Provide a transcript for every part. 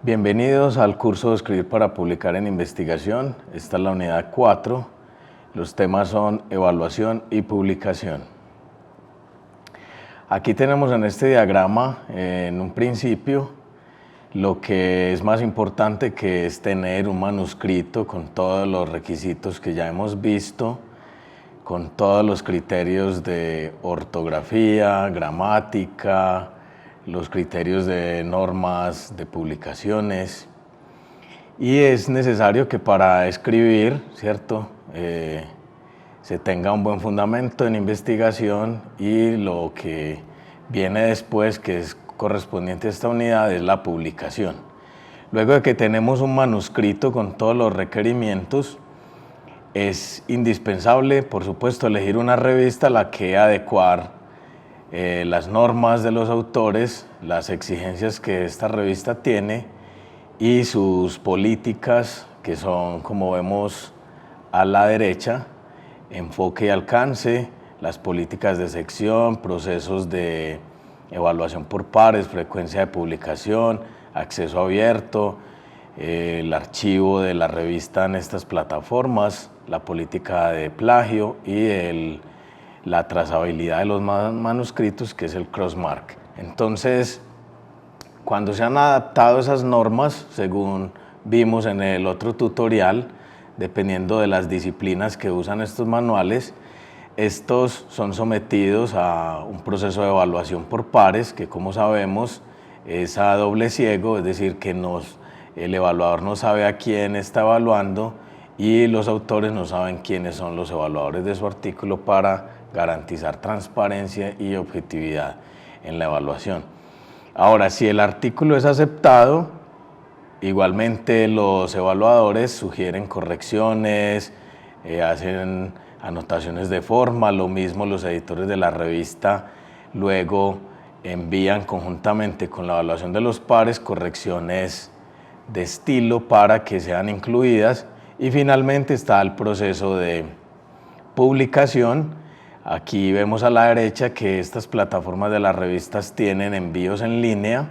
Bienvenidos al curso de Escribir para Publicar en Investigación. Esta es la unidad 4. Los temas son evaluación y publicación. Aquí tenemos en este diagrama, en un principio, lo que es más importante, que es tener un manuscrito con todos los requisitos que ya hemos visto, con todos los criterios de ortografía, gramática, los criterios de normas de publicaciones, y es necesario que para escribir, ¿cierto?, se tenga un buen fundamento en investigación, y lo que viene después, que es correspondiente a esta unidad, es la publicación. Luego de que tenemos un manuscrito con todos los requerimientos, es indispensable, por supuesto, elegir una revista a la que adecuar las normas de los autores, las exigencias que esta revista tiene y sus políticas, que son, como vemos a la derecha, enfoque y alcance, las políticas de sección, procesos de evaluación por pares, frecuencia de publicación, acceso abierto, el archivo de la revista en estas plataformas, la política de plagio y la trazabilidad de los manuscritos, que es el crossmark. Entonces, cuando se han adaptado esas normas, según vimos en el otro tutorial, dependiendo de las disciplinas que usan estos manuales, estos son sometidos a un proceso de evaluación por pares, que, como sabemos, es a doble ciego, es decir, que el evaluador no sabe a quién está evaluando y los autores no saben quiénes son los evaluadores de su artículo, para garantizar transparencia y objetividad en la evaluación. Ahora, si el artículo es aceptado, igualmente los evaluadores sugieren correcciones, hacen anotaciones de forma, lo mismo los editores de la revista luego envían conjuntamente con la evaluación de los pares correcciones de estilo para que sean incluidas, y finalmente está el proceso de publicación. Aquí vemos a la derecha que estas plataformas de las revistas tienen envíos en línea,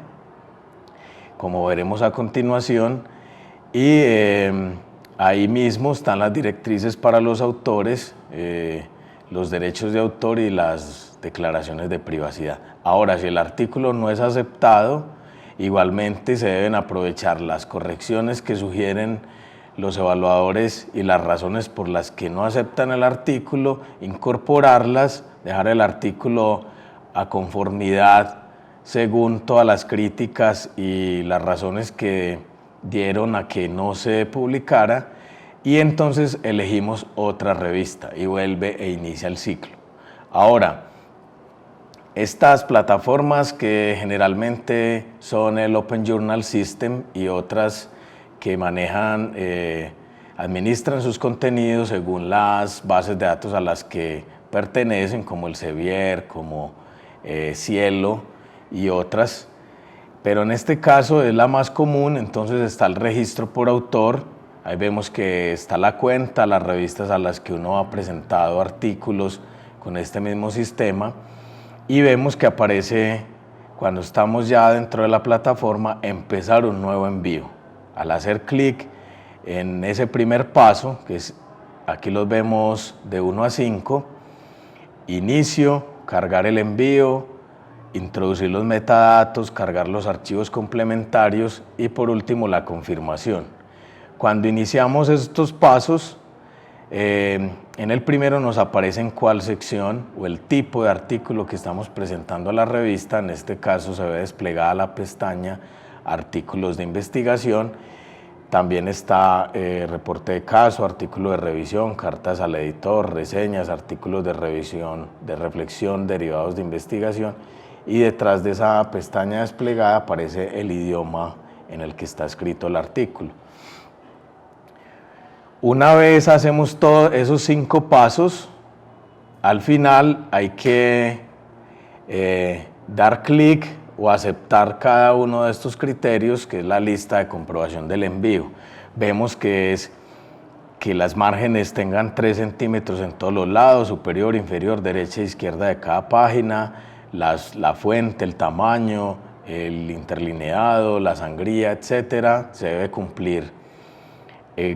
como veremos a continuación, y ahí mismo están las directrices para los autores, los derechos de autor y las declaraciones de privacidad. Ahora, si el artículo no es aceptado, igualmente se deben aprovechar las correcciones que sugieren los evaluadores y las razones por las que no aceptan el artículo, incorporarlas, dejar el artículo a conformidad según todas las críticas y las razones que dieron a que no se publicara, y entonces elegimos otra revista y vuelve e inicia el ciclo. Ahora, estas plataformas, que generalmente son el Open Journal System y otras que manejan, administran sus contenidos según las bases de datos a las que pertenecen, como el Sevier, como Cielo y otras, pero en este caso es la más común. Entonces está el registro por autor, ahí vemos que está la cuenta, las revistas a las que uno ha presentado artículos con este mismo sistema, y vemos que aparece, cuando estamos ya dentro de la plataforma, empezar un nuevo envío. Al hacer clic en ese primer paso, que es, aquí los vemos de 1 a 5, inicio, cargar el envío, introducir los metadatos, cargar los archivos complementarios y por último la confirmación. Cuando iniciamos estos pasos, en el primero nos aparece en cuál sección o el tipo de artículo que estamos presentando a la revista. En este caso se ve desplegada la pestaña Artículos de investigación. También está reporte de caso, artículo de revisión, cartas al editor, reseñas, artículos de revisión, de reflexión, derivados de investigación, y detrás de esa pestaña desplegada aparece el idioma en el que está escrito el artículo. Una vez hacemos todos esos 5 pasos, al final hay que dar clic o aceptar cada uno de estos criterios, que es la lista de comprobación del envío. Vemos que es que las márgenes tengan 3 centímetros en todos los lados, superior, inferior, derecha e izquierda de cada página, la fuente, el tamaño, el interlineado, la sangría, etcétera, se debe cumplir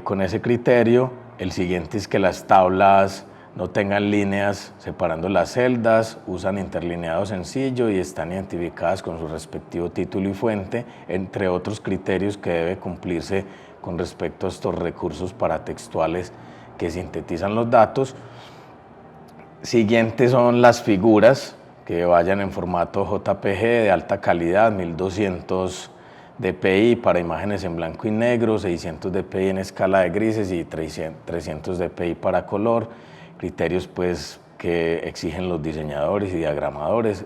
con ese criterio. El siguiente es que las tablas no tengan líneas separando las celdas, usan interlineado sencillo y están identificadas con su respectivo título y fuente, entre otros criterios que debe cumplirse con respecto a estos recursos paratextuales que sintetizan los datos. Siguientes son las figuras que vayan en formato JPG de alta calidad, 1200 dpi para imágenes en blanco y negro, 600 dpi en escala de grises y 300 dpi para color, criterios pues que exigen los diseñadores y diagramadores.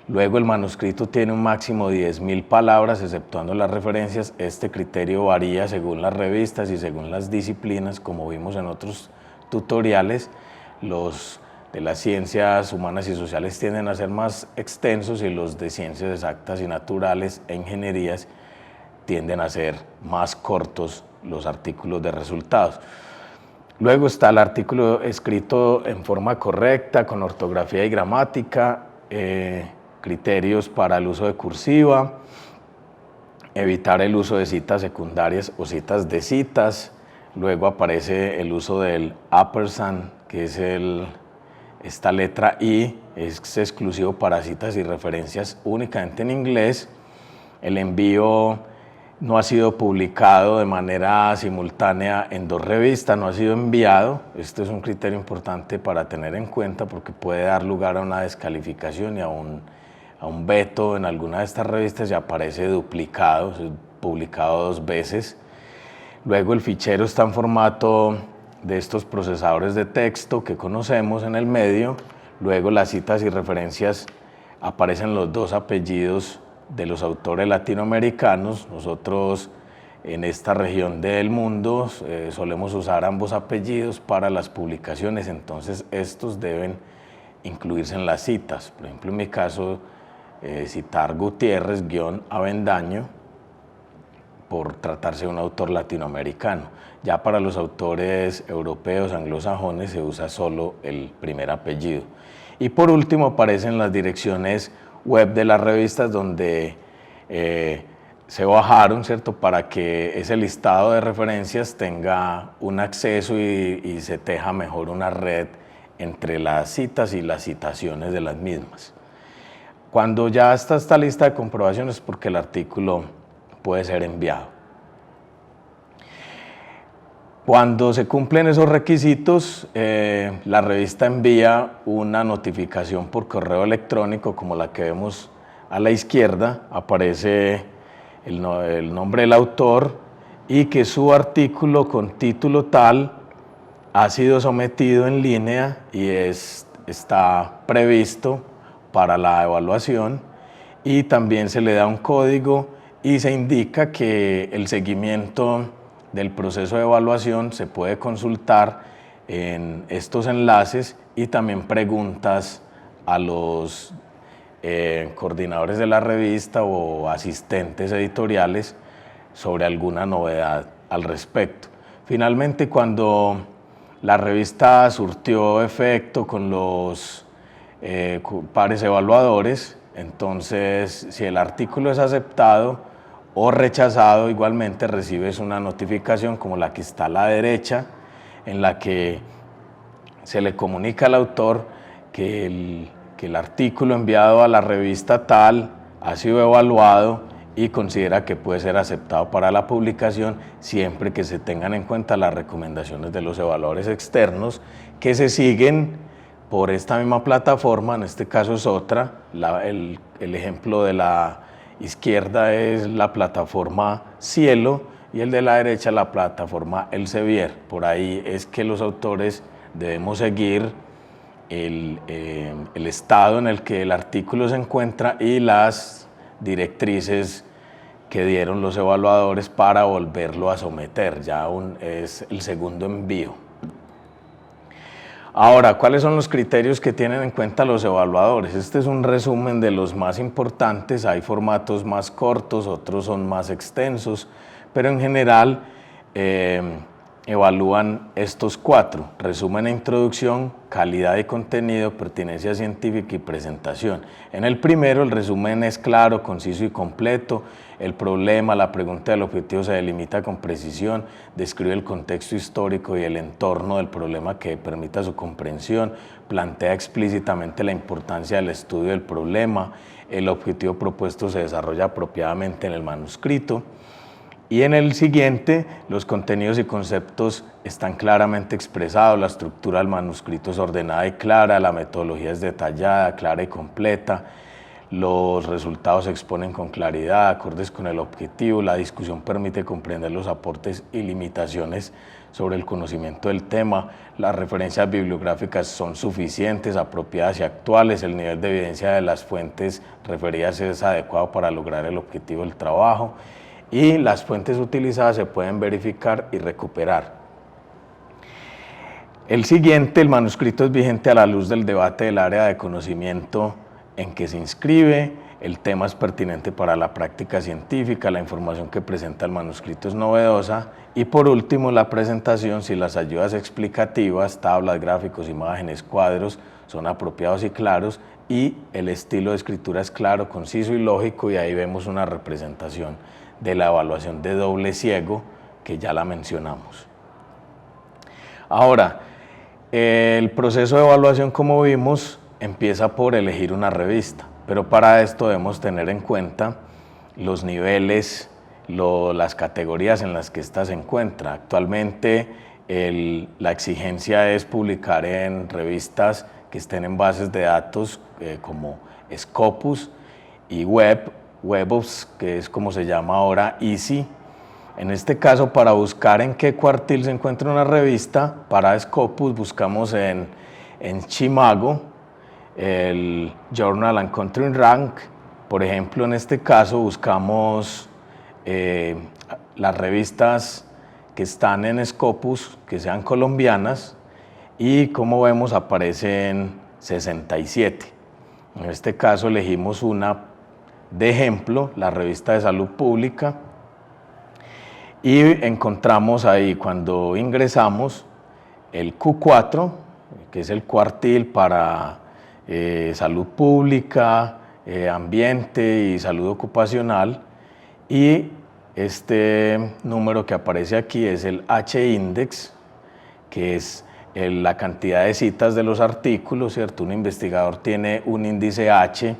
Luego el manuscrito tiene un máximo de 10.000 palabras, exceptuando las referencias. Este criterio varía según las revistas y según las disciplinas, como vimos en otros tutoriales. Los de las ciencias humanas y sociales tienden a ser más extensos y los de ciencias exactas y naturales e ingenierías tienden a ser más cortos los artículos de resultados. Luego está el artículo escrito en forma correcta, con ortografía y gramática, criterios para el uso de cursiva, evitar el uso de citas secundarias o citas de citas. Luego aparece el uso del ampersand, que es esta letra I, es exclusivo para citas y referencias únicamente en inglés. El envío no ha sido publicado de manera simultánea en 2 revistas, no ha sido enviado. Este es un criterio importante para tener en cuenta porque puede dar lugar a una descalificación y a un veto en alguna de estas revistas y aparece duplicado, publicado 2 veces. Luego el fichero está en formato de estos procesadores de texto que conocemos en el medio. Luego las citas y referencias aparecen los 2 apellidos de los autores latinoamericanos. Nosotros en esta región del mundo solemos usar ambos apellidos para las publicaciones, entonces estos deben incluirse en las citas. Por ejemplo, en mi caso, citar Gutiérrez-Avendaño por tratarse de un autor latinoamericano. Ya para los autores europeos, anglosajones, se usa solo el primer apellido. Y por último aparecen las direcciones web de las revistas donde se bajaron, ¿cierto?, para que ese listado de referencias tenga un acceso y se teja mejor una red entre las citas y las citaciones de las mismas. Cuando ya está esta lista de comprobaciones, porque el artículo puede ser enviado. Cuando se cumplen esos requisitos, la revista envía una notificación por correo electrónico, como la que vemos a la izquierda. Aparece el nombre del autor y que su artículo con título tal ha sido sometido en línea y está previsto para la evaluación, y también se le da un código y se indica que el seguimiento del proceso de evaluación se puede consultar en estos enlaces, y también preguntas a los coordinadores de la revista o asistentes editoriales sobre alguna novedad al respecto. Finalmente, cuando la revista surtió efecto con los pares evaluadores, entonces si el artículo es aceptado o rechazado, igualmente recibes una notificación como la que está a la derecha, en la que se le comunica al autor que el artículo enviado a la revista tal ha sido evaluado y considera que puede ser aceptado para la publicación, siempre que se tengan en cuenta las recomendaciones de los evaluadores externos que se siguen por esta misma plataforma. En este caso es otra, el ejemplo de la izquierda es la plataforma Cielo y el de la derecha la plataforma Elsevier. Por ahí es que los autores debemos seguir el estado en el que el artículo se encuentra y las directrices que dieron los evaluadores para volverlo a someter. Ya es el segundo envío. Ahora, ¿cuáles son los criterios que tienen en cuenta los evaluadores? Este es un resumen de los más importantes. Hay formatos más cortos, otros son más extensos, pero en general evalúan estos 4: resumen e introducción, calidad y contenido, pertinencia científica y presentación. En el primero, el resumen es claro, conciso y completo. El problema, la pregunta del objetivo se delimita con precisión, describe el contexto histórico y el entorno del problema que permita su comprensión, plantea explícitamente la importancia del estudio del problema, el objetivo propuesto se desarrolla apropiadamente en el manuscrito. Y en el siguiente, los contenidos y conceptos están claramente expresados, la estructura del manuscrito es ordenada y clara, la metodología es detallada, clara y completa, los resultados se exponen con claridad, acordes con el objetivo, la discusión permite comprender los aportes y limitaciones sobre el conocimiento del tema, las referencias bibliográficas son suficientes, apropiadas y actuales, el nivel de evidencia de las fuentes referidas es adecuado para lograr el objetivo del trabajo, y las fuentes utilizadas se pueden verificar y recuperar. El siguiente, el manuscrito es vigente a la luz del debate del área de conocimiento en que se inscribe, el tema es pertinente para la práctica científica, la información que presenta el manuscrito es novedosa y por último la presentación, si las ayudas explicativas, tablas, gráficos, imágenes, cuadros son apropiados y claros y el estilo de escritura es claro, conciso y lógico y ahí vemos una representación de la evaluación de doble ciego que ya la mencionamos. Ahora, el proceso de evaluación, como vimos, empieza por elegir una revista, pero para esto debemos tener en cuenta los niveles, las categorías en las que ésta se encuentra. Actualmente la exigencia es publicar en revistas que estén en bases de datos como Scopus y WebOps, que es como se llama ahora EASY. En este caso, para buscar en qué cuartil se encuentra una revista, para Scopus buscamos en Chimago, el Journal and Country Rank. Por ejemplo, en este caso buscamos las revistas que están en Scopus, que sean colombianas, y como vemos aparecen 67. En este caso elegimos una de ejemplo, la revista de Salud Pública, y encontramos ahí cuando ingresamos el Q4, que es el cuartil para salud pública, ambiente y salud ocupacional, y este número que aparece aquí es el H-index, que es la cantidad de citas de los artículos, ¿cierto? Un investigador tiene un índice H,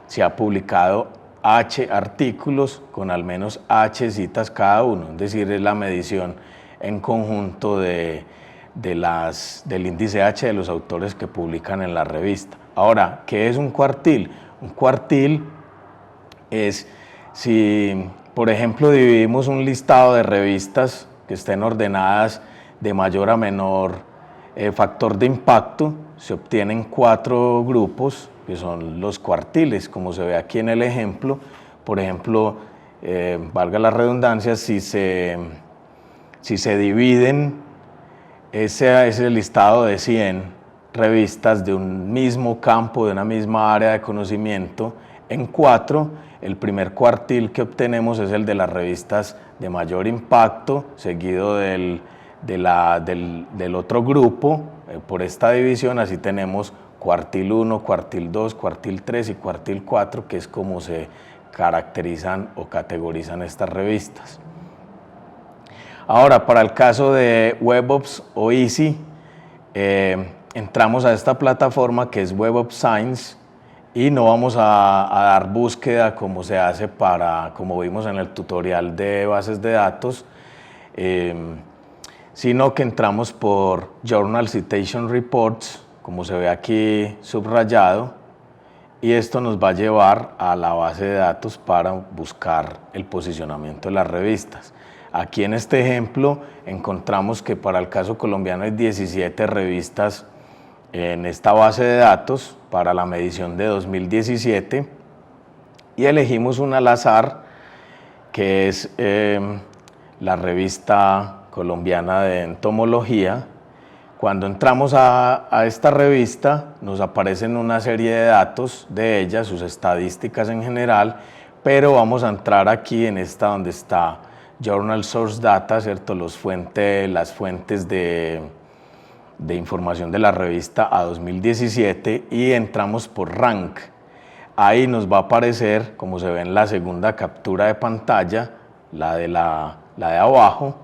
se ha publicado H artículos con al menos H citas cada uno, es decir, es la medición en conjunto del índice H de los autores que publican en la revista. Ahora, ¿qué es un cuartil? Un cuartil es si, por ejemplo, dividimos un listado de revistas que estén ordenadas de mayor a menor factor de impacto, se obtienen 4 grupos, que son los cuartiles, como se ve aquí en el ejemplo. Por ejemplo, valga la redundancia, si se dividen ese listado de 100 revistas de un mismo campo, de una misma área de conocimiento, en 4, el primer cuartil que obtenemos es el de las revistas de mayor impacto, seguido del otro grupo. Por esta división así tenemos cuartil 1, cuartil 2, cuartil 3 y cuartil 4, que es como se caracterizan o categorizan estas revistas. Ahora, para el caso de WebOps o EASY, entramos a esta plataforma que es Web of Science y no vamos a dar búsqueda como se hace como vimos en el tutorial de bases de datos, sino que entramos por Journal Citation Reports, como se ve aquí subrayado, y esto nos va a llevar a la base de datos para buscar el posicionamiento de las revistas. Aquí en este ejemplo encontramos que para el caso colombiano hay 17 revistas en esta base de datos para la medición de 2017 y elegimos una al azar que es la revista colombiana de entomología. Cuando entramos a esta revista nos aparecen una serie de datos de ella, sus estadísticas en general, pero vamos a entrar aquí en esta donde está Journal Source Data, ¿cierto? Las fuentes de información de la revista a 2017 y entramos por Rank. Ahí nos va a aparecer, como se ve en la segunda captura de pantalla, la de abajo,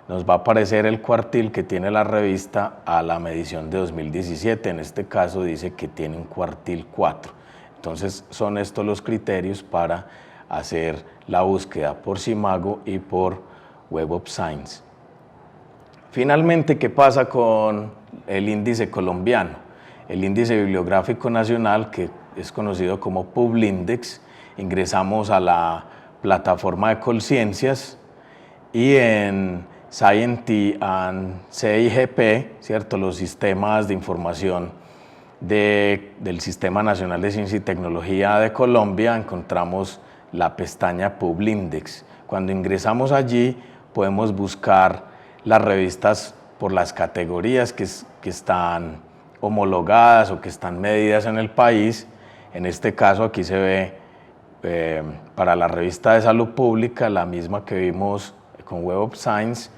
nos va a aparecer el cuartil que tiene la revista a la medición de 2017. En este caso dice que tiene un cuartil 4. Entonces son estos los criterios para hacer la búsqueda por Simago y por Web of Science. Finalmente, ¿qué pasa con el índice colombiano? El índice bibliográfico nacional, que es conocido como Publindex. Ingresamos a la plataforma de Colciencias y en Scienty and CIGP, ¿cierto? Los sistemas de información del Sistema Nacional de Ciencia y Tecnología de Colombia, encontramos la pestaña Publindex. Cuando ingresamos allí podemos buscar las revistas por las categorías que están homologadas o que están medidas en el país. En este caso aquí se ve para la revista de Salud Pública, la misma que vimos con Web of Science,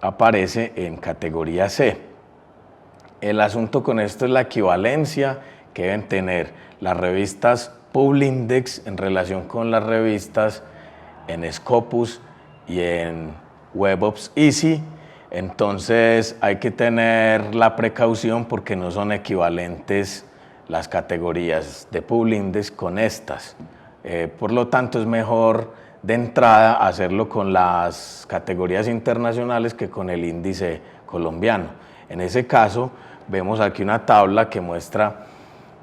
aparece en categoría C. El asunto con esto es la equivalencia que deben tener las revistas Publindex en relación con las revistas en Scopus y en Web of Easy. Entonces hay que tener la precaución porque no son equivalentes las categorías de Publindex con estas. Por lo tanto es mejor de entrada hacerlo con las categorías internacionales que con el índice colombiano. En ese caso vemos aquí una tabla que muestra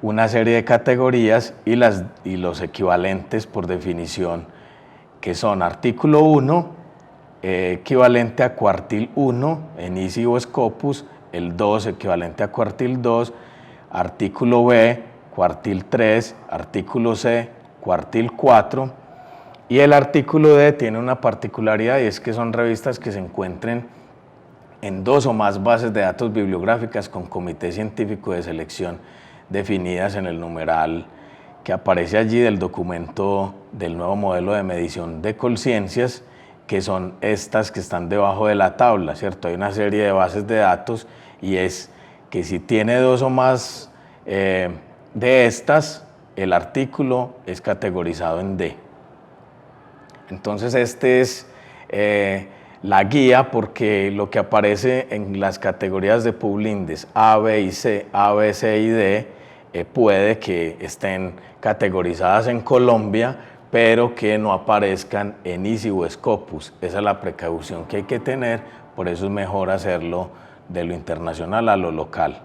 una serie de categorías y los equivalentes por definición, que son artículo 1, equivalente a cuartil 1 en Easy o Scopus, el 2 equivalente a cuartil 2, artículo B, cuartil 3, artículo C, cuartil 4, y el artículo D tiene una particularidad y es que son revistas que se encuentren en 2 o más bases de datos bibliográficas con comité científico de selección definidas en el numeral que aparece allí del documento del nuevo modelo de medición de Colciencias, que son estas que están debajo de la tabla, ¿cierto? Hay una serie de bases de datos y es que si tiene 2 o más de estas, el artículo es categorizado en D. Entonces este es la guía, porque lo que aparece en las categorías de Publindex A, B y C, A, B, C y D puede que estén categorizadas en Colombia, pero que no aparezcan en Easy o Scopus. Esa es la precaución que hay que tener, por eso es mejor hacerlo de lo internacional a lo local.